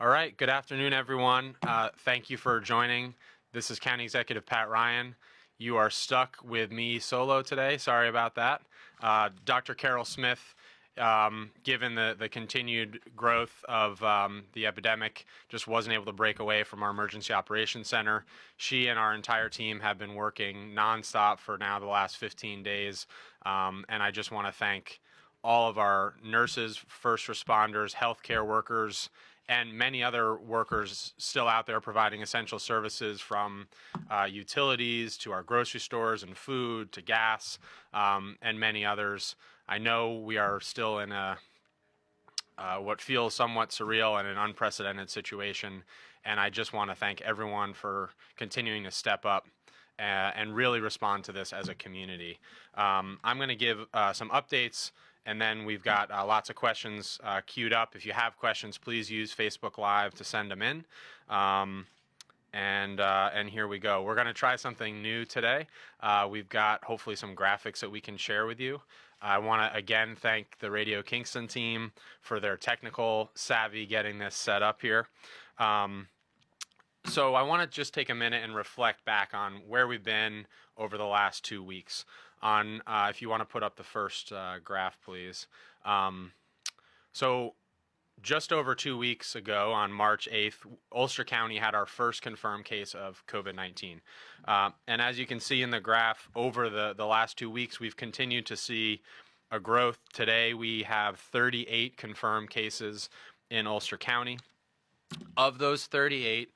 All right, good afternoon, everyone. Thank you for joining. This is County Executive Pat Ryan. You are stuck with me solo today. Sorry about that. Dr. Carol Smith, given the continued growth of the epidemic, just wasn't able to break away from our Emergency Operations Center. She and our entire team have been working nonstop for now the last 15 days, and I just want to thank all of our nurses, first responders, healthcare workers, and many other workers still out there providing essential services, from utilities to our grocery stores and food to gas, and many others. I know we are still in what feels somewhat surreal and an unprecedented situation, and I just want to thank everyone for continuing to step up and really respond to this as a community. I'm going to give some updates, and then we've got lots of questions queued up. If you have questions, please use Facebook Live to send them in. And here we go. We're going to try something new today. We've got hopefully some graphics that we can share with you. I want to again thank the Radio Kingston team for their technical savvy getting this set up here. So I want to just take a minute and reflect back on where we've been over the last 2 weeks. If you want to put up the first graph, please. So just over 2 weeks ago, on March 8th, Ulster County had our first confirmed case of COVID-19. And as you can see in the graph, over the last 2 weeks, we've continued to see a growth. Today, we have 38 confirmed cases in Ulster County. Of those 38,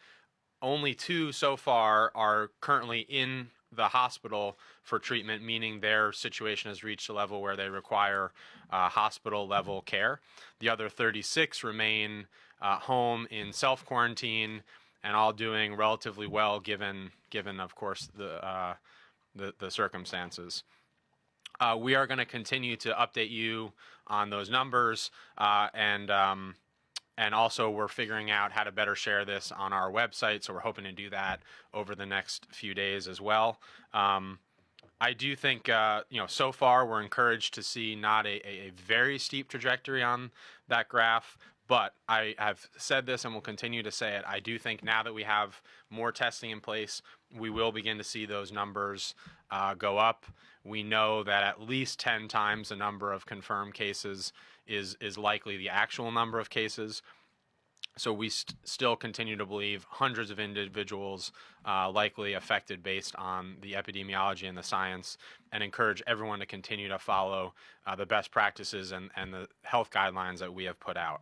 only 2 so far are currently in the hospital for treatment, meaning their situation has reached a level where they require hospital-level care. The other 36 remain home in self-quarantine, and all doing relatively well given of course, the circumstances. We are going to continue to update you on those numbers, and also we're figuring out how to better share this on our website, so we're hoping to do that over the next few days as well. I do think, so far we're encouraged to see not a very steep trajectory on that graph, but I have said this and will continue to say it. I do think now that we have more testing in place, we will begin to see those numbers go up. We know that at least 10 times the number of confirmed cases is likely the actual number of cases. So we still continue to believe hundreds of individuals likely affected based on the epidemiology and the science, and encourage everyone to continue to follow the best practices and the health guidelines that we have put out.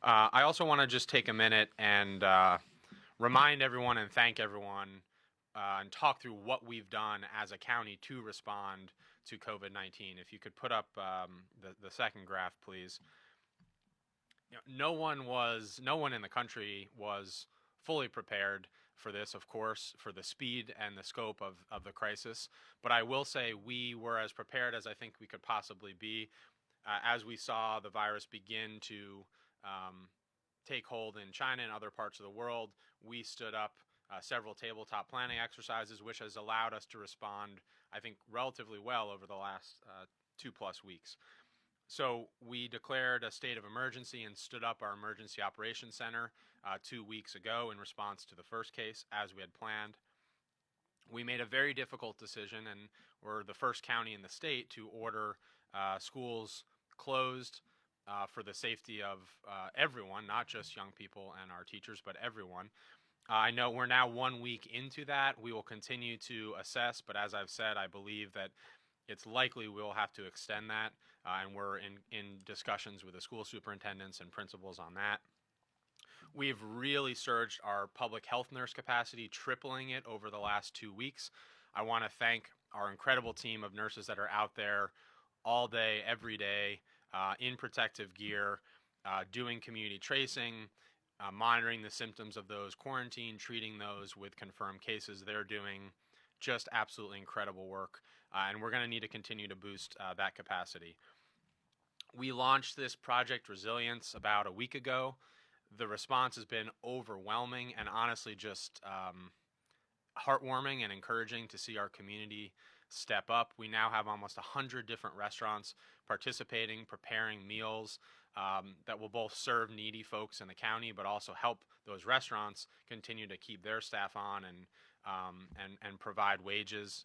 I also want to just take a minute and remind everyone and thank everyone and talk through what we've done as a county to respond to COVID-19. If you could put up the second graph, please. No one in the country was fully prepared for this, of course, for the speed and the scope of the crisis. But I will say we were as prepared as I think we could possibly be. As we saw the virus begin to take hold in China and other parts of the world, we stood up several tabletop planning exercises, which has allowed us to respond, I think, relatively well over the last 2+ weeks. So we declared a state of emergency and stood up our Emergency Operations Center 2 weeks ago in response to the first case, as we had planned. We made a very difficult decision, and we're the first county in the state to order schools closed for the safety of everyone, not just young people and our teachers, but everyone. I know we're now 1 week into that. We will continue to assess, but as I've said, I believe that it's likely we'll have to extend that, and we're in discussions with the school superintendents and principals on that. We've really surged our public health nurse capacity, tripling it over the last 2 weeks. I want to thank our incredible team of nurses that are out there all day, every day, in protective gear, doing community tracing, monitoring the symptoms of those quarantined, treating those with confirmed cases. They're doing just absolutely incredible work, and we're going to need to continue to boost that capacity. We launched this Project Resilience about a week ago. The response has been overwhelming and honestly just heartwarming and encouraging to see our community step up. We now have almost 100 different restaurants participating, preparing meals that will both serve needy folks in the county, but also help those restaurants continue to keep their staff on and provide wages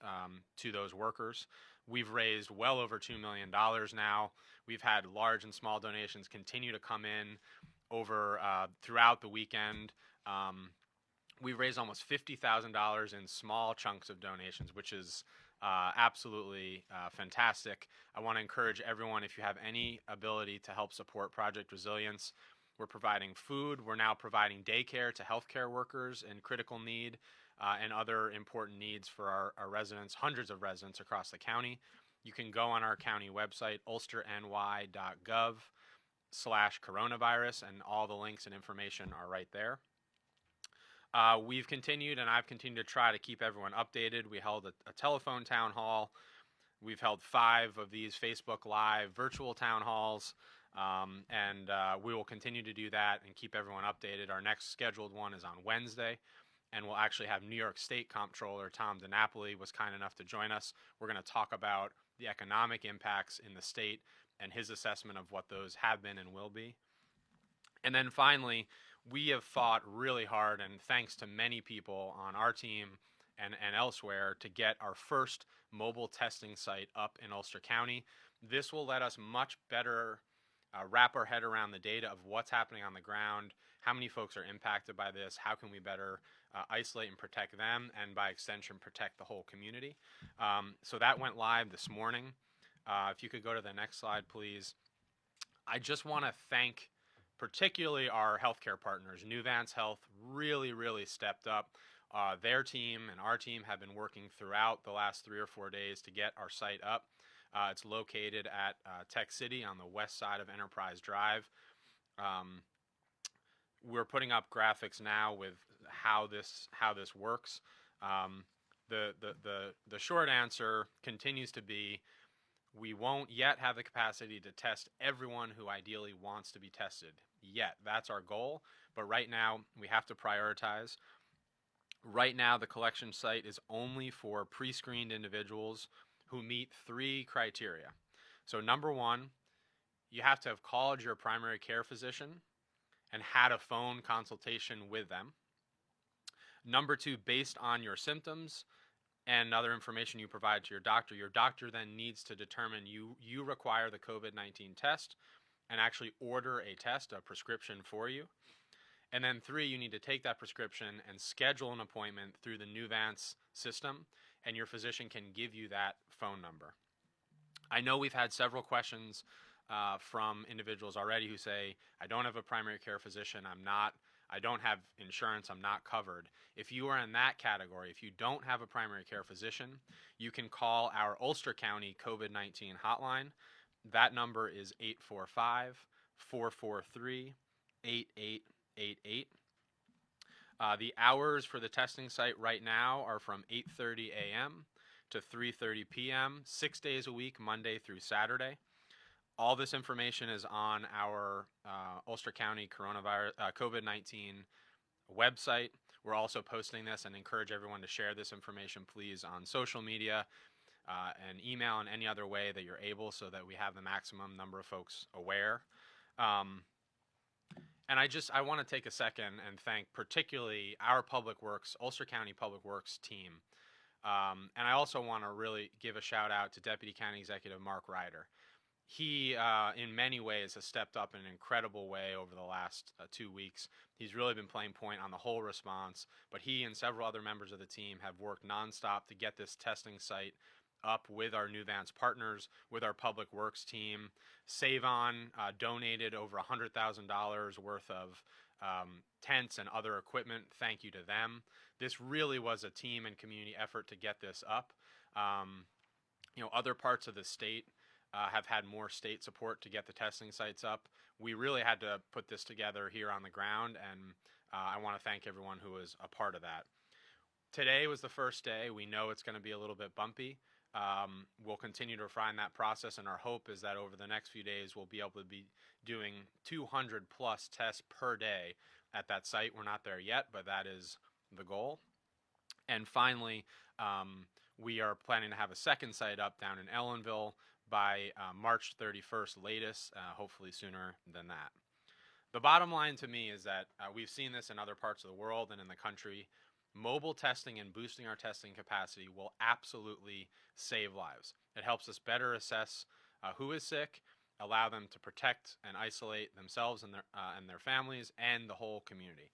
to those workers. We've raised well over $2 million now. We've had large and small donations continue to come in over throughout the weekend. We raised almost $50,000 in small chunks of donations, which is absolutely fantastic. I want to encourage everyone, if you have any ability to help support Project Resilience, we're providing food. We're now providing daycare to healthcare workers in critical need and other important needs for our residents, hundreds of residents across the county. You can go on our county website, ulsterny.gov/coronavirus, and all the links and information are right there. We've continued, and I've continued to try to keep everyone updated. We held a telephone town hall. We've held 5 of these Facebook Live virtual town halls, and we will continue to do that and keep everyone updated. Our next scheduled one is on Wednesday, and we'll actually have New York State Comptroller Tom DiNapoli was kind enough to join us. We're going to talk about the economic impacts in the state and his assessment of what those have been and will be. And then finally, we have fought really hard, and thanks to many people on our team and elsewhere, to get our first mobile testing site up in Ulster County. This will let us much better wrap our head around the data of what's happening on the ground, how many folks are impacted by this, how can we better isolate and protect them, and by extension protect the whole community. So that went live this morning. If you could go to the next slide, please. I just want to thank particularly our healthcare partners. Nuvance Health really, really stepped up. Their team and our team have been working throughout the last 3 or 4 days to get our site up. It's located at Tech City on the west side of Enterprise Drive. We're putting up graphics now with how this works. The short answer continues to be, we won't yet have the capacity to test everyone who ideally wants to be tested yet. That's our goal, but right now we have to prioritize. Right now the collection site is only for pre-screened individuals who meet 3 criteria. So number 1, you have to have called your primary care physician and had a phone consultation with them. Number 2, based on your symptoms and other information you provide to your doctor then needs to determine you require the COVID-19 test and actually order a test, a prescription for you. And then 3, you need to take that prescription and schedule an appointment through the Nuvance system, and your physician can give you that phone number. I know we've had several questions from individuals already who say, I don't have a primary care physician, I don't have insurance, I'm not covered. If you are in that category, if you don't have a primary care physician, you can call our Ulster County COVID-19 hotline. That number is 845-443-8888. The hours for the testing site right now are from 8:30 a.m. to 3:30 p.m., 6 days a week, Monday through Saturday. All this information is on our Ulster County COVID-19 website. We're also posting this and encourage everyone to share this information, please, on social media and email and any other way that you're able so that we have the maximum number of folks aware. And I want to take a second and thank particularly our Public Works, Ulster County Public Works team. And I also want to really give a shout out to Deputy County Executive Mark Ryder. He, in many ways, has stepped up in an incredible way over the last 2 weeks. He's really been playing point on the whole response, but he and several other members of the team have worked nonstop to get this testing site up with our Nuvance partners, with our Public Works team. Save-On donated over $100,000 worth of tents and other equipment. Thank you to them. This really was a team and community effort to get this up. Other parts of the state have had more state support to get the testing sites up. We really had to put this together here on the ground, and I want to thank everyone who was a part of that. Today was the first day. We know it's going to be a little bit bumpy. We'll continue to refine that process, and our hope is that over the next few days we'll be able to be doing 200 plus tests per day at that site. We're not there yet, but that is the goal. And finally, we are planning to have a second site up down in Ellenville by March 31st latest, hopefully sooner than that. The bottom line to me is that we've seen this in other parts of the world and in the country. Mobile testing and boosting our testing capacity will absolutely save lives. It helps us better assess who is sick, allow them to protect and isolate themselves and their families and the whole community.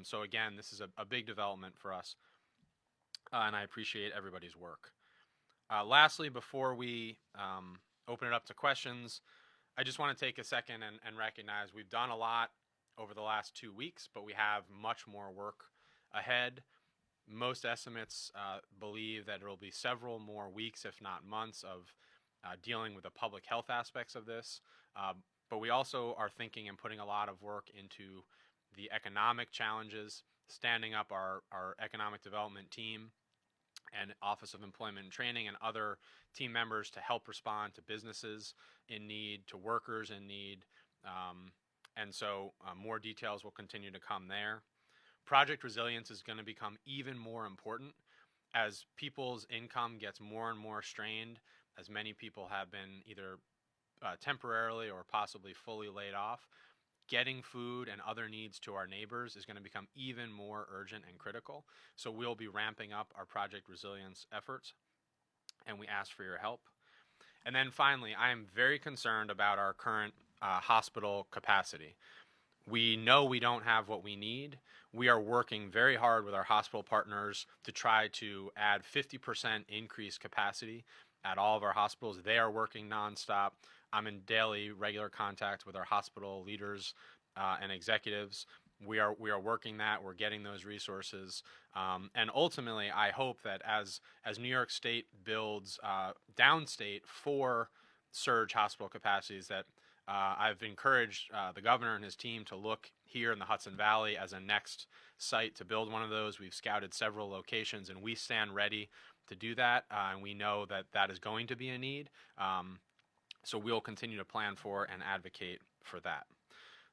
So again, this is a big development for us, and I appreciate everybody's work. Lastly, before we open it up to questions, I just want to take a second and recognize we've done a lot over the last 2 weeks, but we have much more work ahead. Most estimates believe that it will be several more weeks, if not months, of dealing with the public health aspects of this. But we also are thinking and putting a lot of work into the economic challenges, standing up our economic development team and Office of Employment and Training and other team members to help respond to businesses in need, to workers in need. And so more details will continue to come there. Project resilience is going to become even more important as people's income gets more and more strained, as many people have been either temporarily or possibly fully laid off. Getting food and other needs to our neighbors is going to become even more urgent and critical. So we'll be ramping up our project resilience efforts, and we ask for your help. And then finally, I am very concerned about our current hospital capacity. We know we don't have what we need. We are working very hard with our hospital partners to try to add 50% increased capacity at all of our hospitals. They are working nonstop. I'm in daily, regular contact with our hospital leaders and executives. We are working that. We're getting those resources, and ultimately, I hope that as New York State builds downstate for surge hospital capacities, that I've encouraged the governor and his team to look here in the Hudson Valley as a next site to build one of those. We've scouted several locations, and we stand ready to do that, and we know that that is going to be a need. So we'll continue to plan for and advocate for that.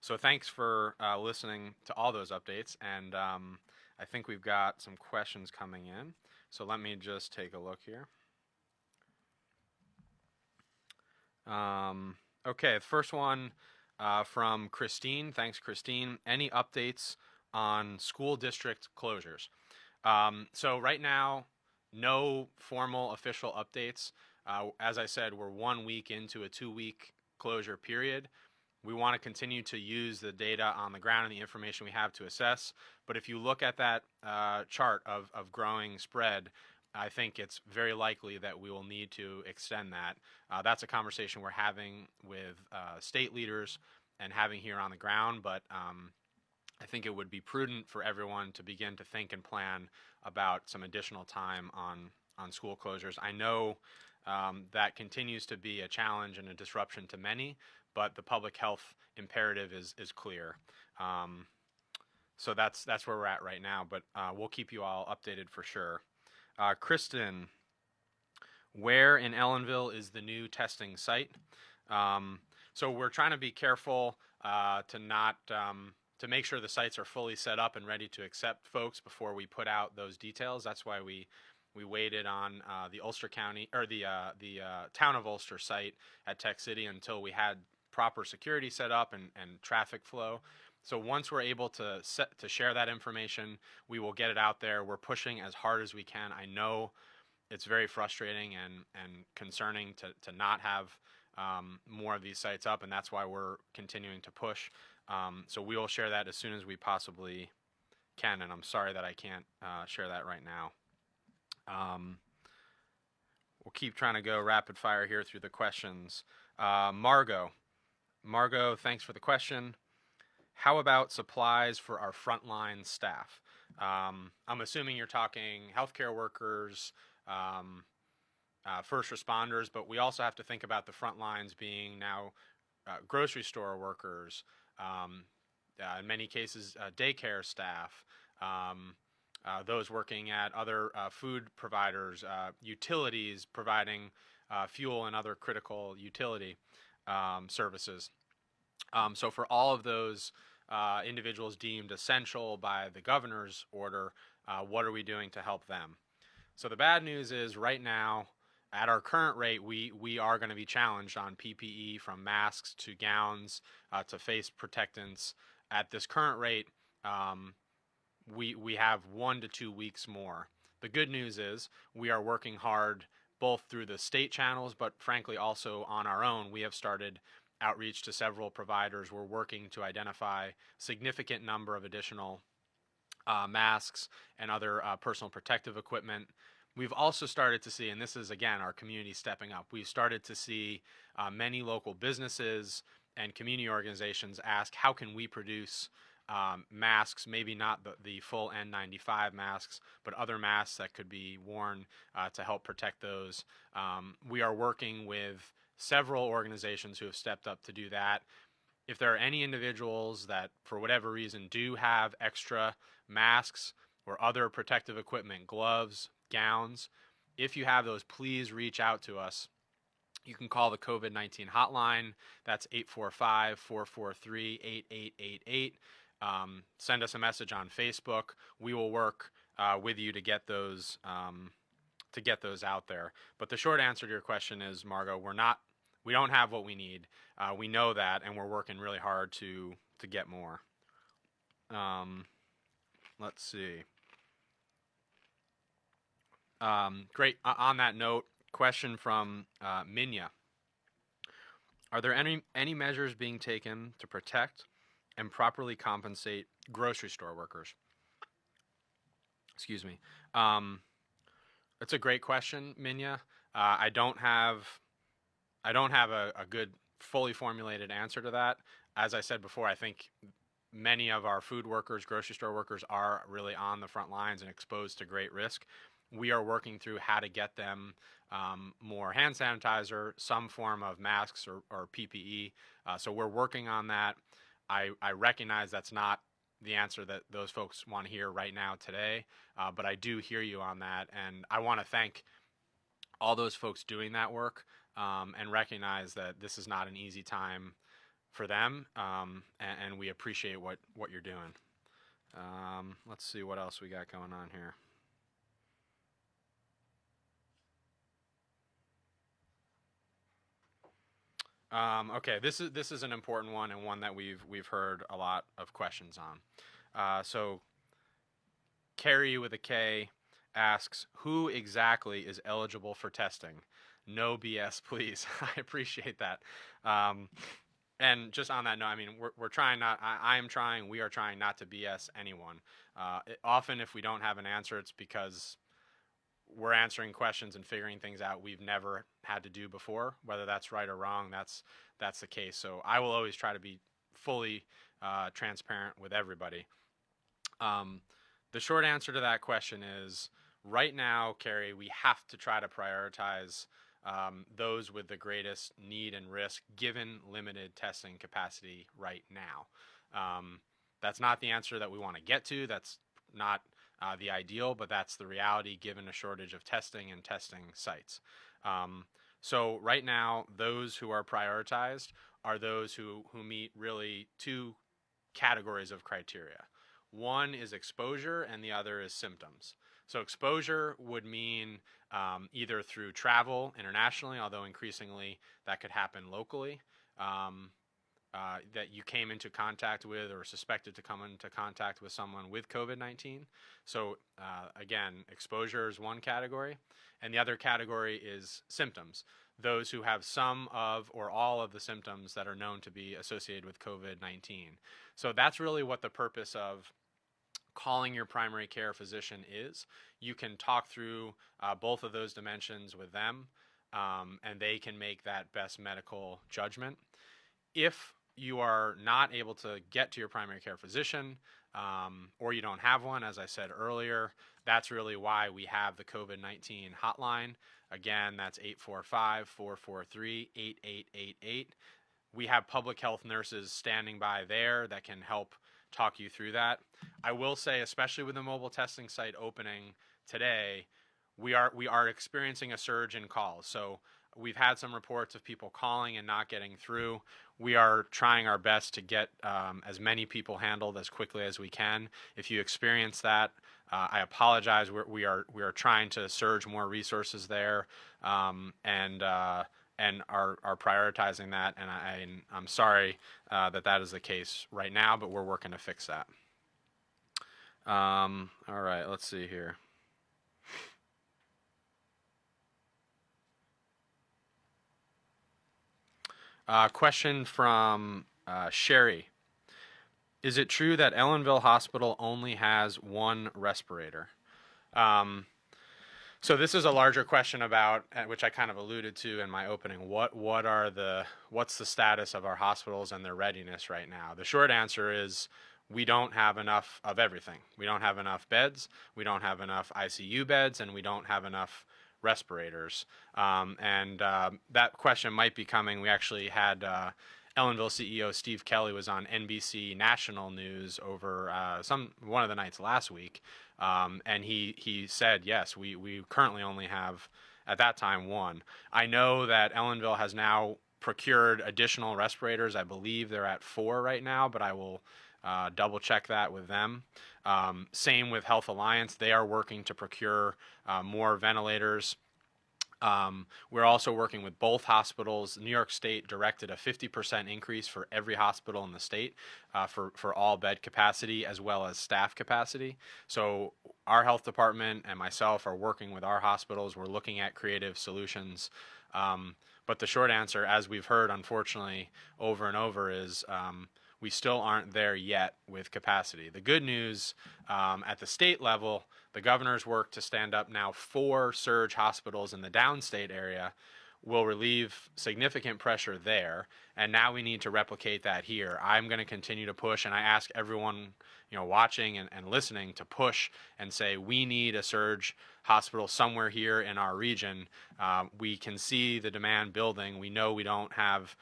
So thanks for listening to all those updates, and I think we've got some questions coming in. So let me just take a look here. Okay, the first one from Christine. Thanks, Christine. Any updates on school district closures? So right now, no formal official updates. As I said, we're 1 week into a 2-week closure period. We want to continue to use the data on the ground and the information we have to assess. But if you look at that chart of growing spread, I think it's very likely that we will need to extend that. That's a conversation we're having with state leaders and having here on the ground. But I think it would be prudent for everyone to begin to think and plan about some additional time on school closures. I know that continues to be a challenge and a disruption to many, but the public health imperative is clear. So that's where we're at right now, but we'll keep you all updated for sure. Kristen, where in Ellenville is the new testing site? So we're trying to be careful to not to make sure the sites are fully set up and ready to accept folks before we put out those details. That's why we waited on the Ulster County or the town of Ulster site at Tech City until we had proper security set up and traffic flow. So once we're able to share that information, we will get it out there. We're pushing as hard as we can. I know it's very frustrating and concerning to not have more of these sites up, and that's why we're continuing to push. So we will share that as soon as we possibly can, and I'm sorry that I can't share that right now. We'll keep trying to go rapid fire here through the questions. Margot, thanks for the question. How about supplies for our frontline staff? I'm assuming you're talking healthcare workers, first responders, but we also have to think about the front lines being now grocery store workers, in many cases daycare staff, those working at other food providers, utilities providing fuel and other critical utility services. So for all of those individuals deemed essential by the governor's order, what are we doing to help them? So the bad news is right now, at our current rate, we are going to be challenged on PPE, from masks to gowns to face protectants. At this current rate, we have 1 to 2 weeks more. The good news is we are working hard both through the state channels, but frankly also on our own. We have started outreach to several providers. We're working to identify significant number of additional masks and other personal protective equipment. We've also started to see, and this is again our community stepping up, we've started to see many local businesses and community organizations ask, how can we produce masks, maybe not the full N95 masks, but other masks that could be worn to help protect those. We are working with several organizations who have stepped up to do that. If there are any individuals that, for whatever reason, do have extra masks or other protective equipment, gloves, gowns, if you have those, please reach out to us. You can call the COVID-19 hotline. That's 845-443-8888. Send us a message on Facebook. We will work with you to get those out there. But the short answer to your question is, Margot, we don't have what we need. We know that, and we're working really hard to get more. Let's see. Great. On that note, question from Minya. Are there any measures being taken to protect and properly compensate grocery store workers? Excuse me. That's a great question, Minya. I don't have a good, fully formulated answer to that. As I said before, I think many of our food workers, grocery store workers, are really on the front lines and exposed to great risk. We are working through how to get them more hand sanitizer, some form of masks or PPE. So we're working on that. I recognize that's not the answer that those folks want to hear right now today, but I do hear you on that, and I want to thank all those folks doing that work and recognize that this is not an easy time for them, and we appreciate what you're doing. Let's see what else we got going on here. Okay, this is an important one, and one that we've heard a lot of questions on. So Carrie with a K asks, who exactly is eligible for testing? No BS, please. I appreciate that. And just on that note, I mean, we're trying not, we are trying not to BS anyone. Often if we don't have an answer, it's because we're answering questions and figuring things out we've never had to do before. Whether that's right or wrong, that's the case. So I will always try to be fully transparent with everybody. The short answer to that question is, right now, Carrie, we have to try to prioritize those with the greatest need and risk, given limited testing capacity right now. That's not the answer that we want to get to. That's not the ideal, but that's the reality given a shortage of testing and testing sites. So right now, those who are prioritized are those who meet really two categories of criteria. One is exposure and the other is symptoms. So exposure would mean either through travel internationally, although increasingly that could happen locally, that you came into contact with or suspected to come into contact with someone with COVID-19. So again, exposure is one category, and the other category is symptoms. Those who have some of or all of the symptoms that are known to be associated with COVID-19. So that's really what the purpose of calling your primary care physician is. You can talk through both of those dimensions with them, and they can make that best medical judgment. If you are not able to get to your primary care physician, or you don't have one, as I said earlier, that's really why we have the COVID-19 hotline. Again, that's 845-443-8888. We have public health nurses standing by there that can help talk you through that. I will say, especially with the mobile testing site opening today, we are experiencing a surge in calls. So we've had some reports of people calling and not getting through. we are trying our best to get as many people handled as quickly as we can. If you experience that, I apologize. We are trying to surge more resources there, and are prioritizing that. And I'm sorry that is the case right now, but we're working to fix that. All right, let's see here. Question from Sherry. Is it true that Ellenville Hospital only has one respirator? So this is a larger question about, which I kind of alluded to in my opening. What's the status of our hospitals and their readiness right now? The short answer is we don't have enough of everything. We don't have enough beds, we don't have enough ICU beds, and we don't have enough respirators. That question might be coming. We actually had Ellenville CEO Steve Kelly was on NBC National News over one of the nights last week, and he said, yes, we currently only have, at that time, one. I know that Ellenville has now procured additional respirators. I believe they're at 4 right now, but I will double check that with them. Same with Health Alliance. They are working to procure more ventilators. We're also working with both hospitals. New York State directed a 50% increase for every hospital in the state for all bed capacity as well as staff capacity. So our health department and myself are working with our hospitals. We're looking at creative solutions. But the short answer, as we've heard, unfortunately, over and over, is we still aren't there yet with capacity. The good news at the state level, the governor's work to stand up now 4 surge hospitals in the downstate area will relieve significant pressure there, and now we need to replicate that here. I'm going to continue to push, and I ask everyone watching and listening to push and say we need a surge hospital somewhere here in our region. We can see the demand building. We know we don't have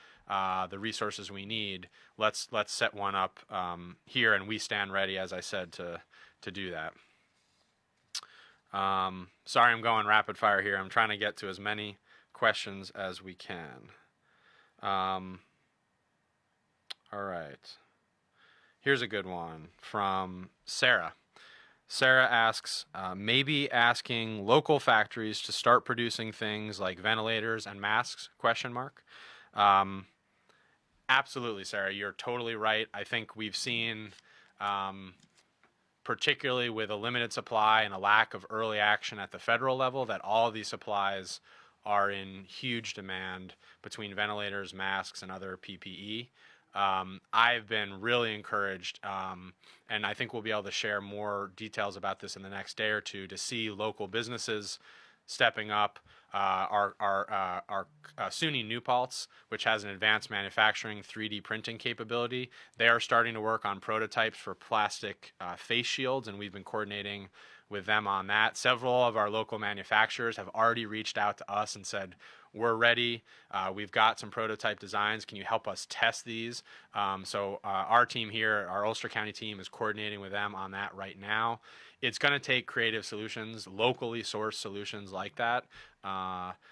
the resources we need. Let's set one up here, and we stand ready, as I said, to do that. Sorry, I'm going rapid fire here. I'm trying to get to as many questions as we can. All right. Here's a good one from Sarah. Sarah asks, maybe asking local factories to start producing things like ventilators and masks, ? Absolutely, Sarah. You're totally right. I think we've seen, particularly with a limited supply and a lack of early action at the federal level, that all of these supplies are in huge demand between ventilators, masks, and other PPE. I've been really encouraged, and I think we'll be able to share more details about this in the next day or two, to see local businesses stepping up. Our SUNY New Paltz, which has an advanced manufacturing 3D printing capability, they are starting to work on prototypes for plastic face shields, and we've been coordinating with them on that. Several of our local manufacturers have already reached out to us and said, we're ready. We've got some prototype designs. Can you help us test these? So our team here, our Ulster County team, is coordinating with them on that right now. It's going to take creative solutions, locally sourced solutions like that.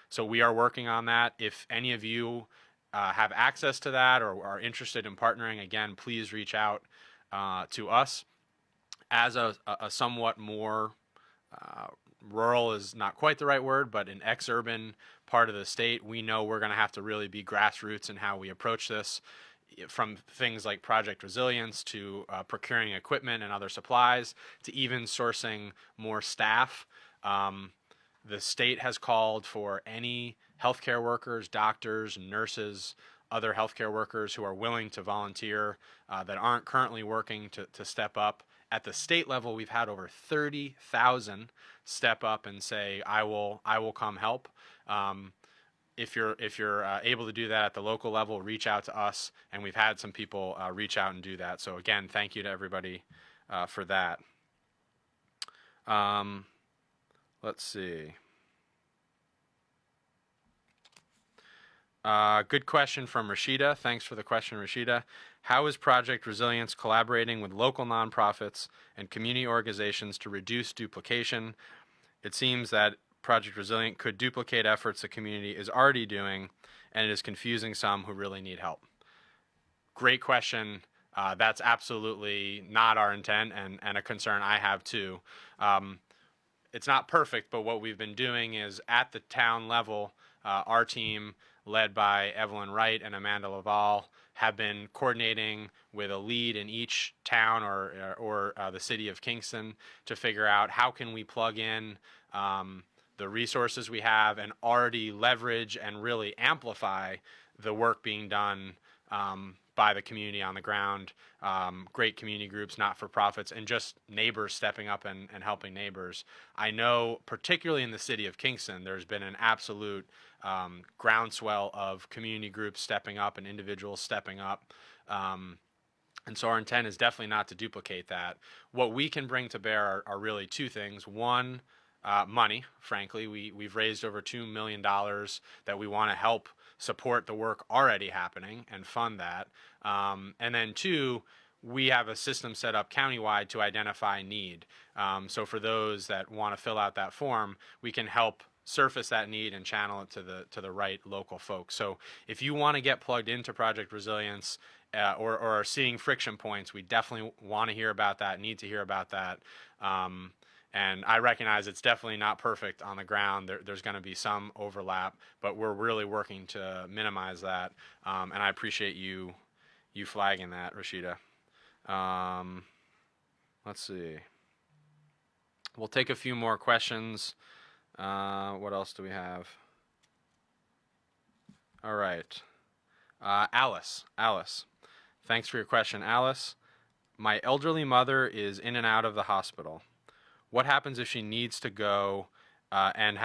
So we are working on that. If any of you have access to that or are interested in partnering, again, please reach out to us. As a somewhat more rural is not quite the right word, but an ex-urban part of the state, we know we're going to have to really be grassroots in how we approach this, from things like Project Resilience to procuring equipment and other supplies to even sourcing more staff. The state has called for any healthcare workers, doctors, nurses, other healthcare workers who are willing to volunteer that aren't currently working to step up. At the state level, we've had over 30,000 step up and say, I will come help. If you're able to do that at the local level, reach out to us, and we've had some people reach out and do that. So again, thank you to everybody for that. Let's see. Good question from Rashida. Thanks for the question, Rashida. How is Project Resilience collaborating with local nonprofits and community organizations to reduce duplication? It seems that Project Resilient could duplicate efforts the community is already doing, and it is confusing some who really need help. Great question. That's absolutely not our intent, and a concern I have too. It's not perfect, but what we've been doing is at the town level, our team, led by Evelyn Wright and Amanda Laval, have been coordinating with a lead in each town or the city of Kingston to figure out how can we plug in the resources we have and already leverage and really amplify the work being done by the community on the ground, great community groups, not-for-profits, and just neighbors stepping up and helping neighbors. I know, particularly in the city of Kingston, there's been an absolute groundswell of community groups stepping up and individuals stepping up. And so our intent is definitely not to duplicate that. What we can bring to bear are really two things. One, money, frankly. We've raised over $2 million that we want to help support the work already happening and fund that. And then two, we have a system set up countywide to identify need. So for those that want to fill out that form, we can help surface that need and channel it to the right local folks. So if you want to get plugged into Project Resilience or are seeing friction points, we definitely want to hear about that, need to hear about that. And I recognize it's definitely not perfect on the ground. There's going to be some overlap, but we're really working to minimize that. And I appreciate you flagging that, Rashida. Let's see. We'll take a few more questions. What else do we have? All right. Alice. Thanks for your question, Alice. My elderly mother is in and out of the hospital. What happens if she needs to go and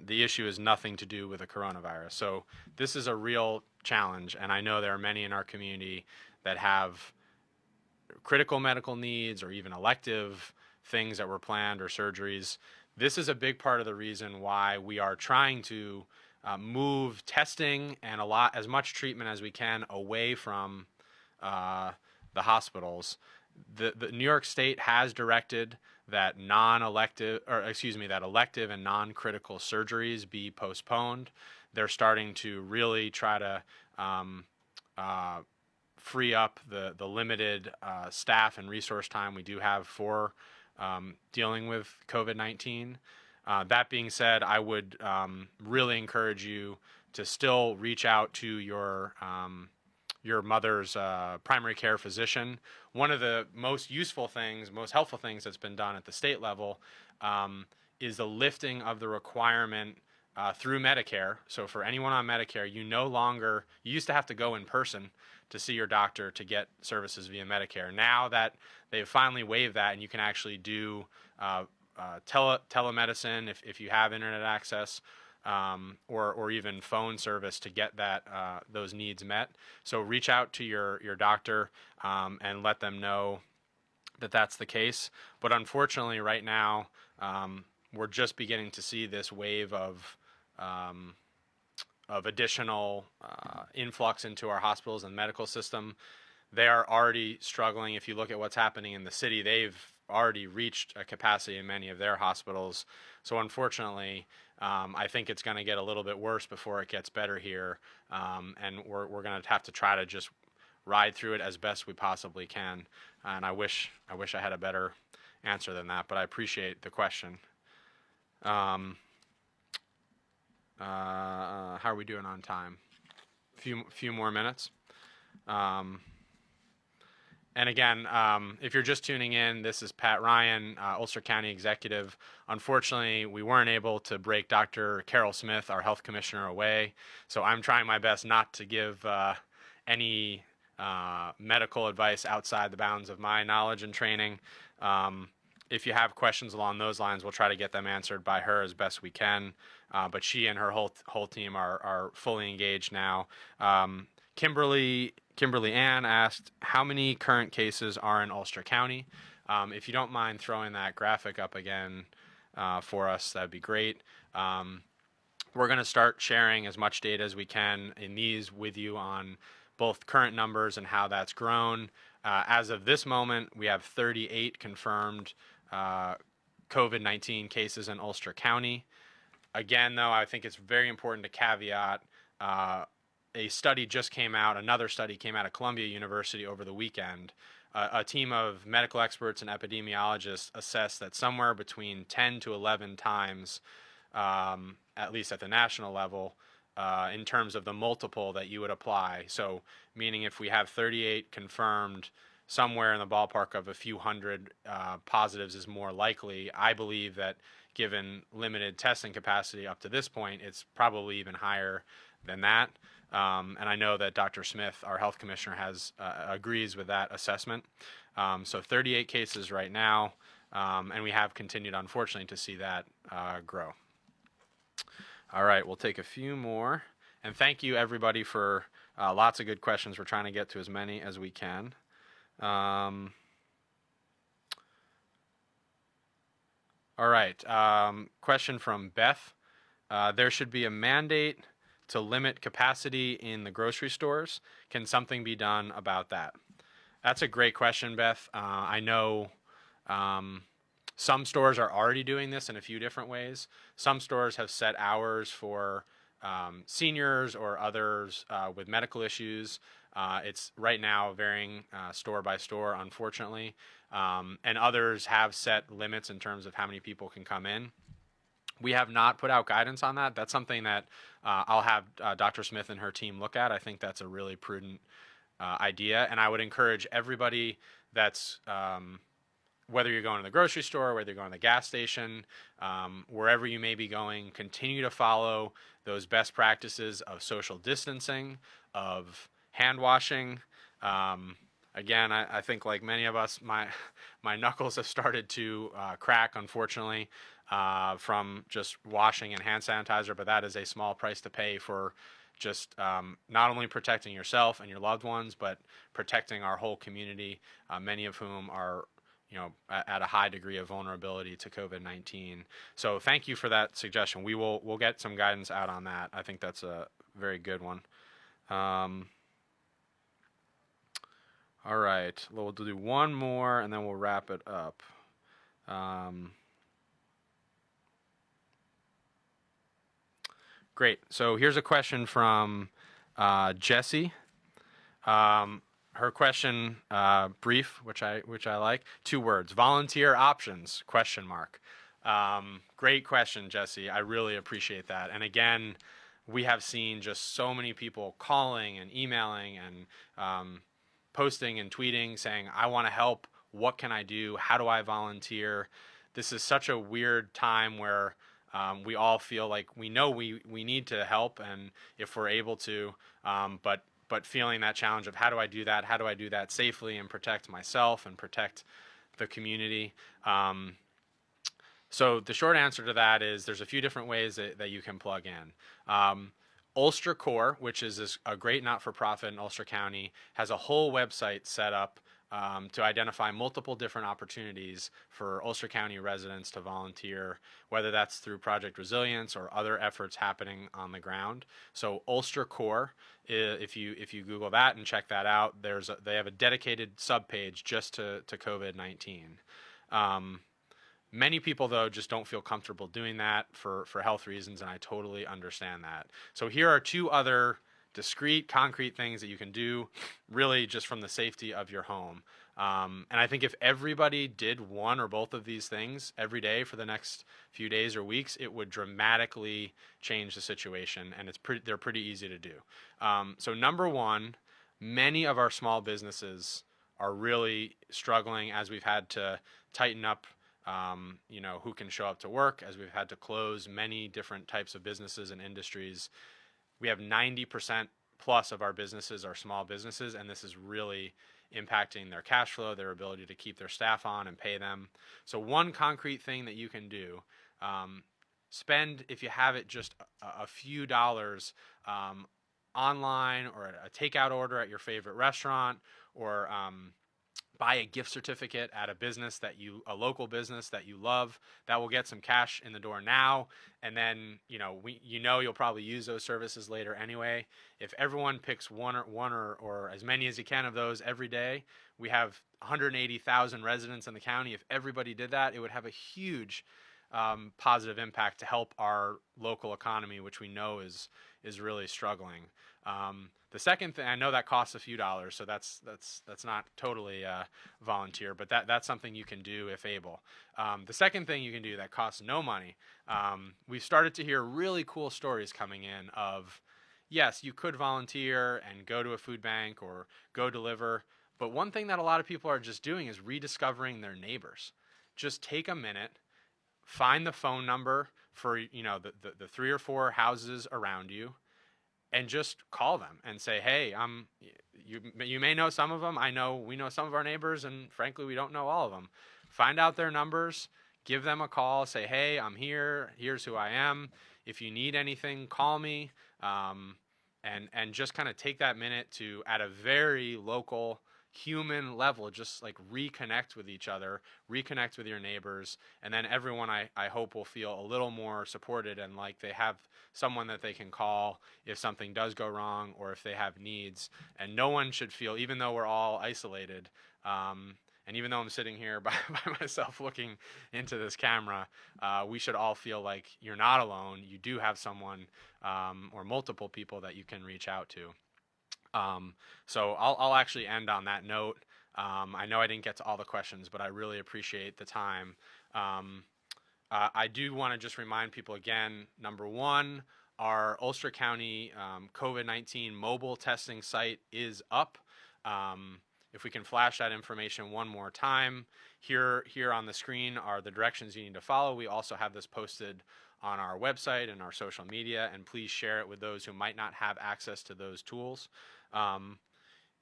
the issue is nothing to do with the coronavirus? So this is a real challenge, and I know there are many in our community that have critical medical needs or even elective things that were planned or surgeries. This is a big part of the reason why we are trying to move testing and as much treatment as we can away from the hospitals. The New York State has directed that that elective and non-critical surgeries be postponed. They're starting to really try to free up the limited staff and resource time we do have for dealing with COVID-19. That being said, I would really encourage you to still reach out to your mother's primary care physician. One of the most useful things, most helpful things that's been done at the state level is the lifting of the requirement through Medicare. So for anyone on Medicare, you used to have to go in person to see your doctor to get services via Medicare. Now that they've finally waived that and you can actually do telemedicine if you have internet access, or even phone service to get those needs met. So reach out to your doctor and let them know that that's the case. But unfortunately, right now, we're just beginning to see this wave of additional influx into our hospitals and medical system. They are already struggling. If you look at what's happening in the city, they've already reached a capacity in many of their hospitals. So unfortunately, I think it's going to get a little bit worse before it gets better here, and we're going to have to try to just ride through it as best we possibly can. And I wish I had a better answer than that, but I appreciate the question. How are we doing on time? Few more minutes. And again, if you're just tuning in, this is Pat Ryan, Ulster County Executive. Unfortunately, we weren't able to break Dr. Carol Smith, our health commissioner, away. So I'm trying my best not to give any medical advice outside the bounds of my knowledge and training. If you have questions along those lines, we'll try to get them answered by her as best we can. But she and her whole team are fully engaged now. Kimberly Ann asked, how many current cases are in Ulster County? If you don't mind throwing that graphic up again for us, that'd be great. We're going to start sharing as much data as we can in these with you on both current numbers and how that's grown. As of this moment, we have 38 confirmed COVID-19 cases in Ulster County. Again, though, I think it's very important to caveat a study just came out, another study came out of Columbia University over the weekend. A team of medical experts and epidemiologists assessed that somewhere between 10 to 11 times, at least at the national level, in terms of the multiple that you would apply. So, meaning if we have 38 confirmed, somewhere in the ballpark of a few hundred positives is more likely. I believe that given limited testing capacity up to this point, it's probably even higher than that. And I know that Dr. Smith, our health commissioner, agrees with that assessment. So 38 cases right now, and we have continued, unfortunately, to see that grow. All right, we'll take a few more. And thank you, everybody, for lots of good questions. We're trying to get to as many as we can. All right, question from Beth. There should be a mandate to limit capacity in the grocery stores. Can something be done about that? That's a great question, Beth. I know some stores are already doing this in a few different ways. Some stores have set hours for seniors or others with medical issues. It's right now varying store by store, unfortunately. And others have set limits in terms of how many people can come in. We have not put out guidance on that. That's something that I'll have Dr. Smith and her team look at. I think that's a really prudent idea. And I would encourage everybody that's, whether you're going to the grocery store, whether you're going to the gas station, wherever you may be going, continue to follow those best practices of social distancing, of hand washing. Again, I think like many of us, my knuckles have started to crack, unfortunately, from just washing and hand sanitizer, but that is a small price to pay for just not only protecting yourself and your loved ones, but protecting our whole community, many of whom are at a high degree of vulnerability to COVID-19. So thank you for that suggestion. We'll get some guidance out on that. I think that's a very good one. All right, we'll do one more and then we'll wrap it up. Great. So here's a question from Jessie. Her question, brief, which I like. 2 words: volunteer options? ? Great question, Jesse. I really appreciate that. And again, we have seen just so many people calling and emailing and posting and tweeting saying, I want to help. What can I do? How do I volunteer? This is such a weird time where we all feel like we know we need to help, and if we're able to, but feeling that challenge of how do I do that? How do I do that safely and protect myself and protect the community? So the short answer to that is there's a few different ways that you can plug in. Ulster Core, which is a great not-for-profit in Ulster County, has a whole website set up to identify multiple different opportunities for Ulster County residents to volunteer, whether that's through Project Resilience or other efforts happening on the ground. So Ulster Core, if you Google that and check that out, they have a dedicated subpage just to COVID-19. Many people, though, just don't feel comfortable doing that for health reasons, and I totally understand that. So here are 2 other discrete, concrete things that you can do, really just from the safety of your home. And I think if everybody did one or both of these things every day for the next few days or weeks, it would dramatically change the situation, and they're pretty easy to do. So number 1, many of our small businesses are really struggling as we've had to tighten up who can show up to work, as we've had to close many different types of businesses and industries. We have 90% plus of our businesses are small businesses, and this is really impacting their cash flow, their ability to keep their staff on and pay them. So one concrete thing that you can do, spend, if you have it, just a few dollars online, or a takeout order at your favorite restaurant, or buy a gift certificate at a local business that you love. That will get some cash in the door now, and then you'll probably use those services later anyway. If everyone picks one or as many as you can of those every day, we have 180,000 residents in the county. If everybody did that, it would have a huge positive impact to help our local economy, which we know is really struggling. The second thing, I know that costs a few dollars, so that's not totally volunteer, but that's something you can do if able. The second thing you can do that costs no money, we've started to hear really cool stories coming in of, yes, you could volunteer and go to a food bank or go deliver, but one thing that a lot of people are just doing is rediscovering their neighbors. Just take a minute, find the phone number for the 3 or 4 houses around you, and just call them and say, hey, you may know some of them. We know some of our neighbors, and frankly, we don't know all of them. Find out their numbers, give them a call, say, hey, I'm here. Here's who I am. If you need anything, call me. And just kind of take that minute to, at a very local, human level, just like reconnect with each other, reconnect with your neighbors, and then everyone I hope will feel a little more supported and like they have someone that they can call if something does go wrong or if they have needs. And no one should feel, even though we're all isolated, and even though I'm sitting here by myself looking into this camera, we should all feel like you're not alone. You do have someone or multiple people that you can reach out to. So I'll actually end on that note. I know I didn't get to all the questions, but I really appreciate the time. I do want to just remind people again, number one, our Ulster County COVID-19 mobile testing site is up. If we can flash that information one more time, here on the screen are the directions you need to follow. We also have this posted on our website and our social media, and please share it with those who might not have access to those tools.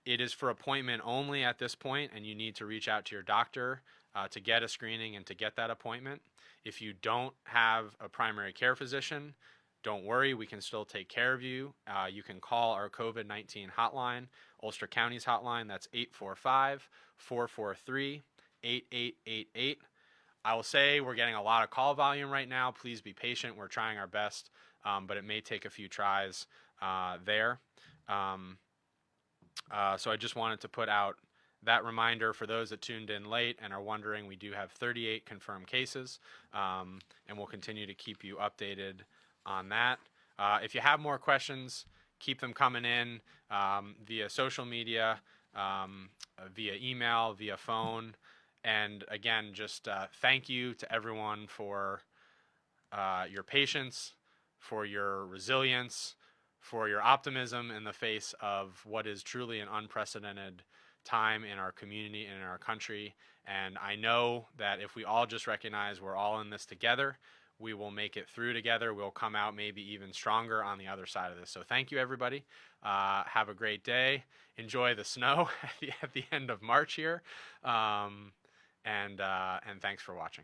It is for appointment only at this point, and you need to reach out to your doctor to get a screening and to get that appointment. If you don't have a primary care physician, don't worry, we can still take care of you. You can call our COVID-19 hotline, Ulster County's hotline. That's 845-443-8888. I will say we're getting a lot of call volume right now. Please be patient. We're trying our best, but it may take a few tries there. So I just wanted to put out that reminder for those that tuned in late and are wondering. We do have 38 confirmed cases, and we'll continue to keep you updated on that. If you have more questions, keep them coming in via social media, via email, via phone. And again, just thank you to everyone for your patience, for your resilience, for your optimism in the face of what is truly an unprecedented time in our community and in our country. And I know that if we all just recognize we're all in this together, we will make it through together. We'll come out maybe even stronger on the other side of this. So thank you, everybody. Have a great day. Enjoy the snow at the end of March here. And thanks for watching.